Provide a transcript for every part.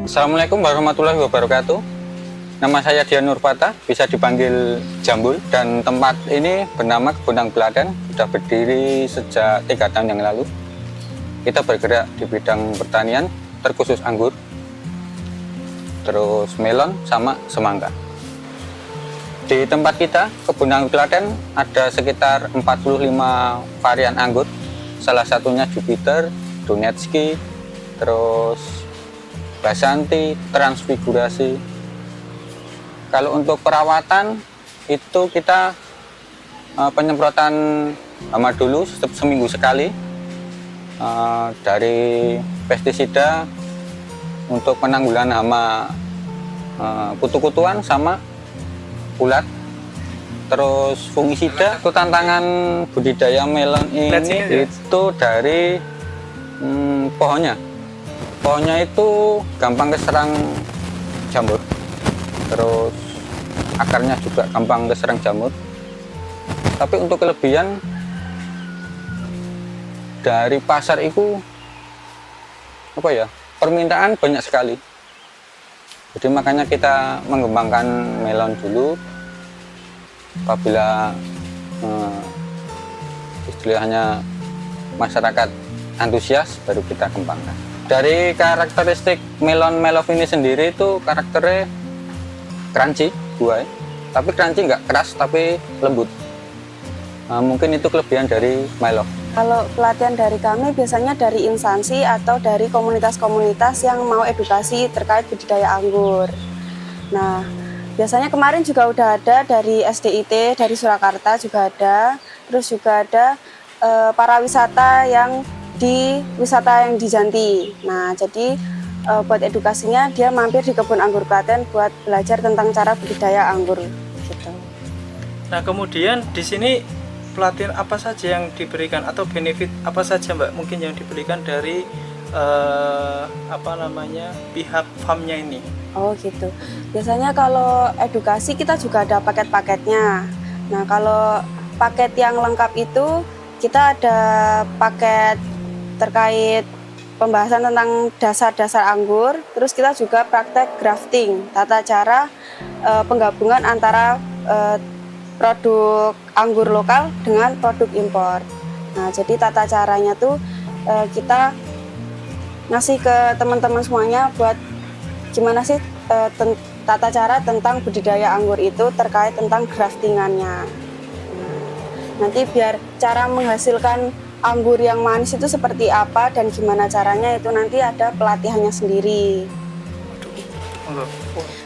Assalamualaikum warahmatullahi wabarakatuh. Nama saya Dian Nurfata, bisa dipanggil Jambul, dan tempat ini bernama Kebun Anggur Klaten, sudah berdiri sejak 3 tahun yang lalu. Kita bergerak di bidang pertanian, terkhusus anggur, terus melon sama semangka. Di tempat kita, Kebun Anggur Klaten, ada sekitar 45 varian anggur, salah satunya Jupiter, Donetski, terus Basanti, Transfigurasi. Kalau untuk perawatan itu kita penyemprotan hama dulu seminggu sekali, dari pestisida untuk penanggulangan hama kutu-kutuan sama ulat, terus fungisida. Itu tantangan budidaya melon ini itu dari pohonnya. Pohonnya itu gampang keserang jamur, terus akarnya juga gampang keserang jamur. Tapi untuk kelebihan dari pasar itu permintaan banyak sekali. Jadi makanya kita mengembangkan melon dulu. Apabila istilahnya masyarakat antusias, baru kita kembangkan. Dari karakteristik melon Melov ini sendiri itu karakternya crunchy, buah, tapi crunchy nggak keras, tapi lembut. Mungkin itu kelebihan dari Melov. Kalau pelatihan dari kami biasanya dari instansi atau dari komunitas-komunitas yang mau edukasi terkait budidaya anggur. Nah, biasanya kemarin juga udah ada dari SDIT, dari Surakarta juga ada, terus juga ada para wisata yang di wisata yang di Janti. Nah, jadi buat edukasinya dia mampir di Kebun Anggur Klaten buat belajar tentang cara budidaya anggur gitu. Nah, kemudian di sini pelatihan apa saja yang diberikan atau benefit apa saja Mbak mungkin yang diberikan dari pihak farmnya ini? Oh gitu. Biasanya kalau edukasi kita juga ada paket-paketnya. Nah, kalau paket yang lengkap itu kita ada paket terkait pembahasan tentang dasar-dasar anggur, terus kita juga praktek grafting, tata cara penggabungan antara produk anggur lokal dengan produk impor. Nah, jadi tata caranya tuh kita ngasih ke teman-teman semuanya buat gimana sih tata cara tentang budidaya anggur itu terkait tentang graftingannya. Nanti biar cara menghasilkan anggur yang manis itu seperti apa dan gimana caranya itu nanti ada pelatihannya sendiri.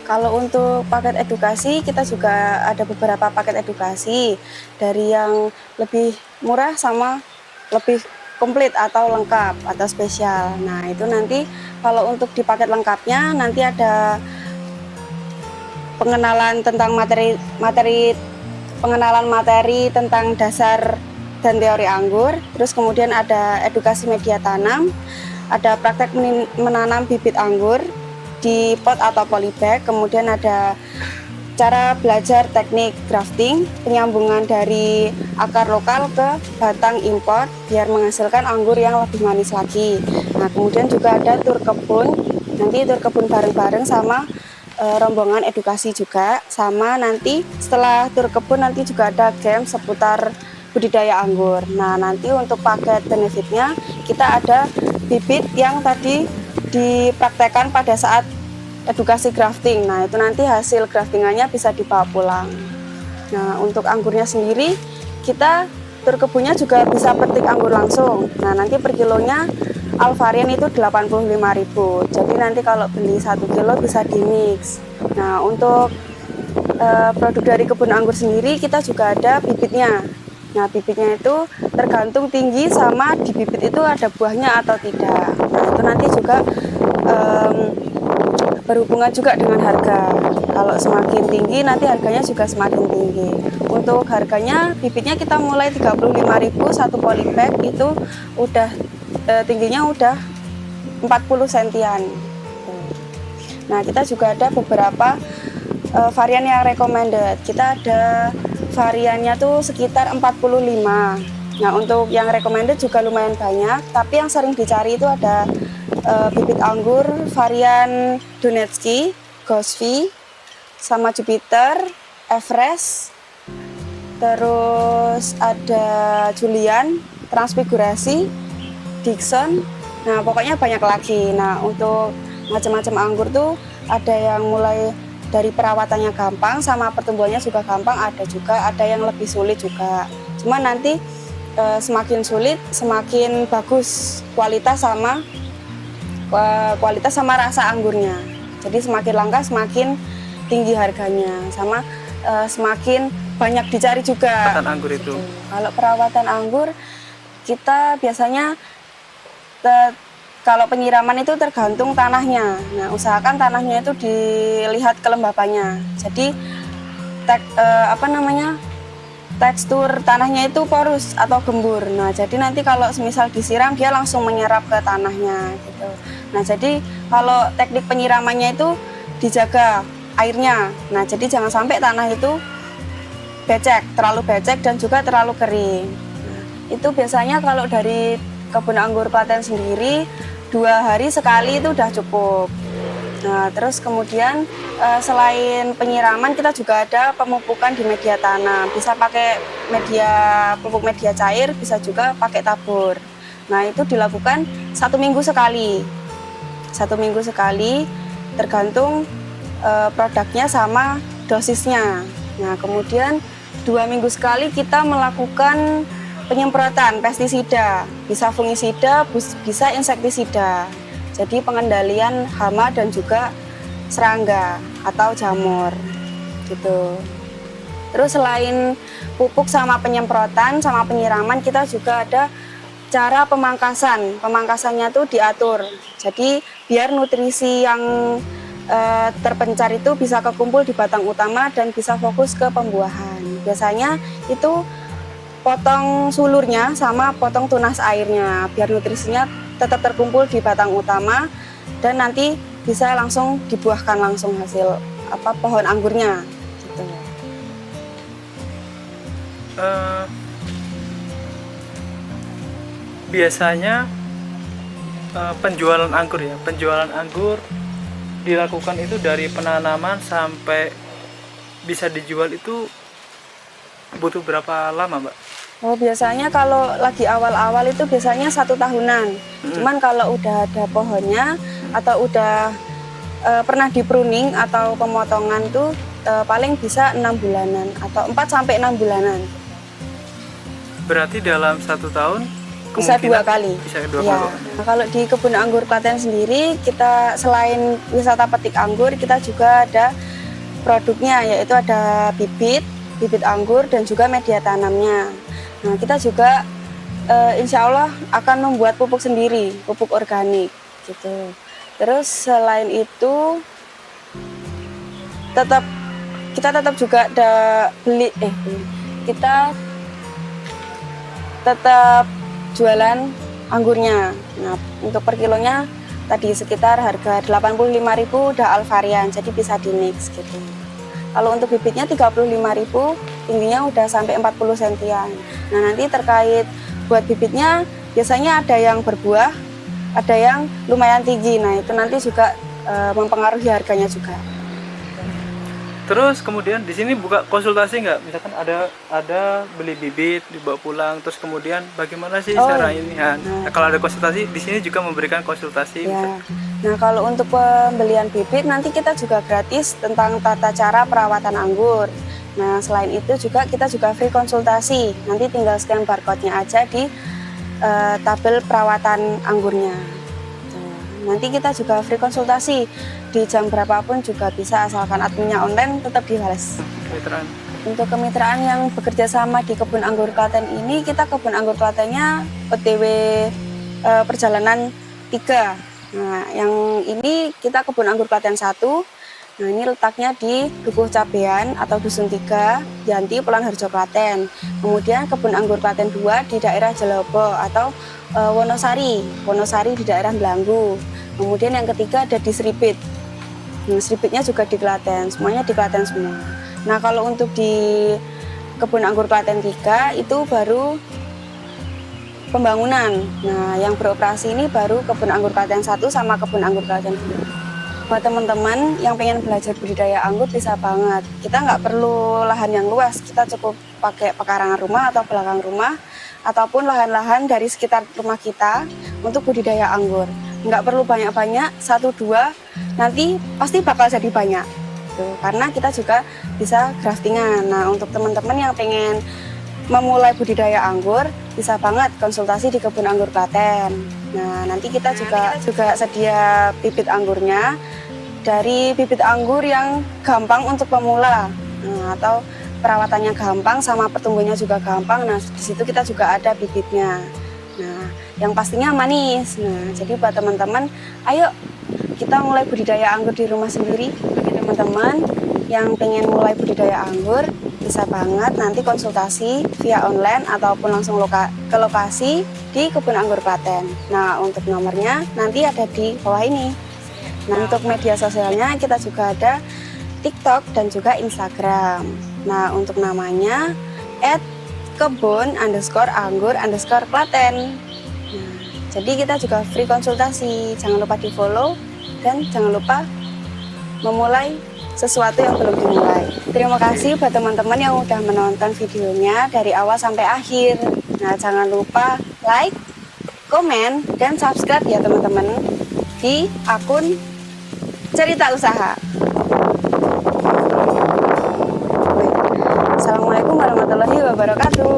Kalau untuk paket edukasi kita juga ada beberapa paket edukasi dari yang lebih murah sama lebih komplit atau lengkap atau spesial. Nah, itu nanti kalau untuk di paket lengkapnya nanti ada pengenalan tentang pengenalan materi tentang dasar dan teori anggur, terus kemudian ada edukasi media tanam, ada praktek menanam bibit anggur di pot atau polybag, kemudian ada cara belajar teknik grafting, penyambungan dari akar lokal ke batang impor biar menghasilkan anggur yang lebih manis lagi. Nah, kemudian juga ada tur kebun, nanti tur kebun bareng-bareng sama rombongan edukasi juga, sama nanti setelah tur kebun nanti juga ada game seputar budidaya anggur. Nah, nanti untuk paket benefitnya kita ada bibit yang tadi dipraktekkan pada saat edukasi grafting. Nah, itu nanti hasil graftingannya bisa dibawa pulang. Nah, untuk anggurnya sendiri kita tur kebunnya juga bisa petik anggur langsung. Nah, nanti per kilonya Alvarian itu 85.000. Jadi nanti kalau beli 1 kilo bisa dimix. Nah, untuk produk dari kebun anggur sendiri kita juga ada bibitnya. Nah, bibitnya itu tergantung tinggi sama di bibit itu ada buahnya atau tidak. Nah, itu nanti juga berhubungan juga dengan harga. Kalau semakin tinggi nanti harganya juga semakin tinggi. Untuk harganya bibitnya kita mulai 35.000 satu polybag itu udah tingginya udah 40 sentian. Nah, kita juga ada beberapa varian yang recommended. Kita ada variannya tuh sekitar 45. Nah, untuk yang recommended juga lumayan banyak, tapi yang sering dicari itu ada bibit anggur varian Donetsky, Gosvi, sama Jupiter, Everest, terus ada Julian, Transfigurasi, Dixon. Nah, pokoknya banyak lagi. Nah, untuk macam-macam anggur tuh ada yang mulai dari perawatannya gampang sama pertumbuhannya juga gampang, ada yang lebih sulit juga. Cuma nanti semakin sulit semakin bagus kualitas sama rasa anggurnya. Jadi semakin langka semakin tinggi harganya, sama semakin banyak dicari juga. Perawatan anggur itu. Kalau perawatan anggur kita biasanya kalau penyiraman itu tergantung tanahnya. Nah, usahakan tanahnya itu dilihat kelembapannya. Jadi tekstur tanahnya itu porus atau gembur. Nah, jadi nanti kalau semisal disiram dia langsung menyerap ke tanahnya gitu. Nah, jadi kalau teknik penyiramannya itu dijaga airnya. Nah, jadi jangan sampai tanah itu terlalu becek dan juga terlalu kering. Nah, itu biasanya kalau dari kebun anggur Klaten sendiri 2 hari sekali itu udah cukup. Nah, terus kemudian selain penyiraman kita juga ada pemupukan di media tanam. Bisa pakai pupuk media cair, bisa juga pakai tabur. Nah, itu dilakukan 1 minggu sekali. 1 minggu sekali, tergantung produknya sama dosisnya. Nah, kemudian 2 minggu sekali kita melakukan penyemprotan pestisida, bisa fungisida, bisa insektisida. Jadi pengendalian hama dan juga serangga atau jamur gitu. Terus selain pupuk sama penyemprotan sama penyiraman, kita juga ada cara pemangkasan. Pemangkasannya tuh diatur. Jadi biar nutrisi yang terpencar itu bisa kekumpul di batang utama dan bisa fokus ke pembuahan. Biasanya itu potong sulurnya sama potong tunas airnya biar nutrisinya tetap terkumpul di batang utama dan nanti bisa langsung dibuahkan langsung hasil pohon anggurnya gitu. Biasanya penjualan anggur dilakukan itu dari penanaman sampai bisa dijual itu butuh berapa lama, Mbak? Oh, biasanya kalau lagi awal-awal itu biasanya 1 tahunan. Cuman kalau udah ada pohonnya atau udah pernah di pruning atau pemotongan tuh paling bisa 6 bulanan atau 4 sampai 6 bulanan. Berarti dalam 1 tahun bisa 2 kali. Bisa 2 ya. kali. Nah, kalau di kebun anggur Klaten sendiri, kita selain wisata petik anggur, kita juga ada produknya, yaitu ada bibit anggur dan juga media tanamnya. Nah, kita juga insya Allah akan membuat pupuk sendiri, pupuk organik gitu. Terus selain itu kita tetap juga kita tetap jualan anggurnya. Nah, untuk per kilonya tadi sekitar harga 85.000 udah Alvarian, jadi bisa di mix gitu. Kalau untuk bibitnya 35.000, tingginya udah sampai 40 sentian. Nah, nanti terkait buat bibitnya biasanya ada yang berbuah, ada yang lumayan tinggi. Nah, itu nanti juga mempengaruhi harganya juga. Terus kemudian di sini buka konsultasi nggak? Misalkan ada beli bibit dibawa pulang, terus kemudian bagaimana sih cara ini? Nah, kalau ada konsultasi di sini juga memberikan konsultasi. Ya. Nah, kalau untuk pembelian bibit nanti kita juga gratis tentang tata cara perawatan anggur. Nah, selain itu juga kita juga free konsultasi. Nanti tinggal scan barcode-nya aja di tabel perawatan anggurnya. Nanti kita juga free konsultasi di jam berapapun juga bisa, asalkan adminnya online tetap dibales. Kemitraan. Untuk kemitraan yang bekerja sama di kebun anggur Klaten ini, kita kebun anggur Klatennya OTW perjalanan 3. Nah, yang ini kita kebun anggur Klaten 1. Nah, ini letaknya di Dukuh Cabean atau Dusun 3, Yanti, Pulau Harjo, Klaten. Kemudian kebun anggur Klaten 2 di daerah Jelobo atau Wonosari di daerah Belanggu. Kemudian yang ketiga ada di Sripit. Nah, Sripitnya juga di Klaten, semuanya di Klaten semua. Nah, kalau untuk di kebun anggur Klaten 3 itu baru pembangunan. Nah, yang beroperasi ini baru kebun anggur Klaten 1 sama kebun anggur Klaten 2. Buat teman-teman yang pengen belajar budidaya anggur bisa banget. Kita nggak perlu lahan yang luas, kita cukup pakai pekarangan rumah atau belakang rumah, ataupun lahan-lahan dari sekitar rumah kita untuk budidaya anggur. Nggak perlu banyak-banyak, 1-2, nanti pasti bakal jadi banyak. Tuh, karena kita juga bisa graftingan. Nah, untuk teman-teman yang pengen memulai budidaya anggur, bisa banget konsultasi di kebun anggur Klaten. Nah, nanti kita juga sedia bibit anggurnya dari bibit anggur yang gampang untuk pemula, nah, atau perawatannya gampang sama pertumbuhannya juga gampang. Nah, di situ kita juga ada bibitnya. Nah, yang pastinya manis. Nah, jadi buat teman-teman, ayo kita mulai budidaya anggur di rumah sendiri. Bagi teman-teman yang pengen mulai budidaya anggur, bisa banget nanti konsultasi via online ataupun langsung ke lokasi di kebun anggur Klaten. Nah, untuk nomornya nanti ada di bawah ini. Nah, untuk media sosialnya kita juga ada TikTok dan juga Instagram. Nah, untuk namanya @kebun_anggur_Klaten. Nah, jadi kita juga free konsultasi. Jangan lupa di follow dan jangan lupa memulai sesuatu yang belum dimulai. Terima kasih buat teman-teman yang udah menonton videonya dari awal sampai akhir. Nah, jangan lupa like, komen, dan subscribe ya teman-teman di akun Cerita Usaha. Assalamualaikum warahmatullahi wabarakatuh.